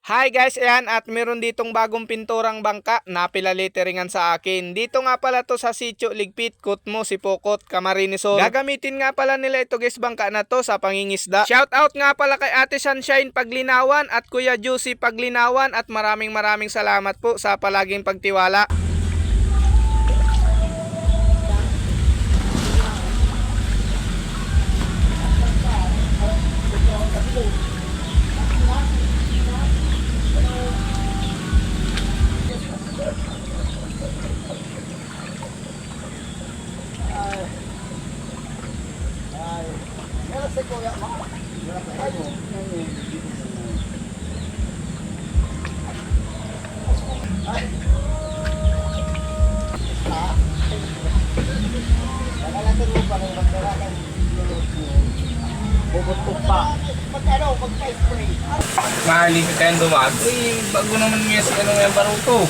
Hi guys, ayan at meron ditong bagong pinturang bangka na pilaliteringan sa akin. Dito nga pala to sa Sitio Ligpit, Kutmo, Sipokot, Camarines Sur. Gagamitin nga pala nila ito guys bangka na to sa pangingisda. Shout out nga pala kay Ate Sunshine Paglinawan at Kuya Juicy Paglinawan at maraming salamat po sa palaging pagtiwala. Mahalin ka kayang dumago. Bago naman niya si ano yung baruto.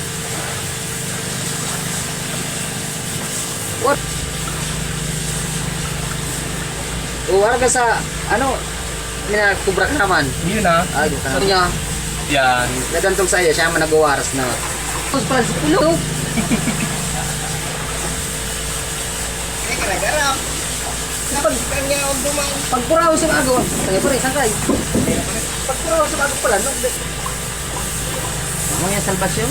What? Warga sa ano kubra ka naman. Yun na. Ano niya? Yan. Nagantong sa iya siya man nagwaras na. Tapos pala sa ulo. Gara-gara. Pagpuraw sa bago. Kaya pare sangkay. Pagpuraw sa bago pala no. Mga salvation.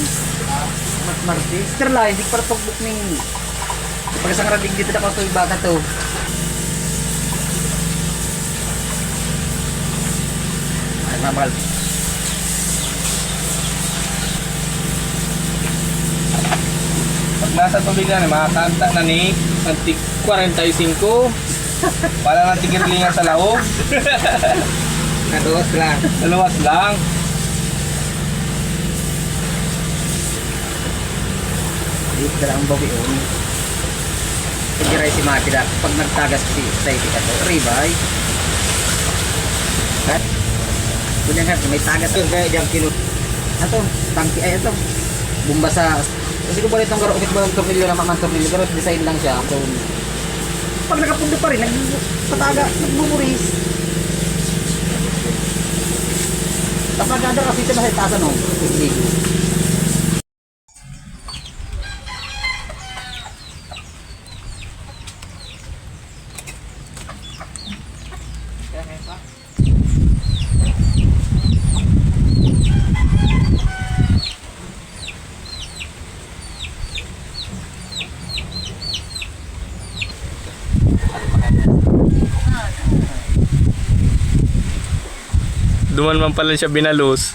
Martis. Sterla hindi para pagbuk ning pagkasangaradig dito na pa bata to. Ay mahal. Pag nasa tubig na, makakanta na ni antik 45. Para ng tigirlingan sa laog. Naduwas lang. Naluwas lang. Dito na ang babi on. Pagkiray si Mati da. Pag nagtagas si Saiti ka to. Ribay. Kat. Kunya nga may tagas yun kaya diyang kilo. Ato. Tangki ay ito. Bumba sa. Kasi ko ba itong garo. Ukit ba yung tornilyo na mamang tornilyo. Pero design lang siya. So, pag nakapundo pa rin. Nagpataga. Nagbuburis. Tapos nagdadar kasi ito masay tasan o. Duman man pala siya binalos.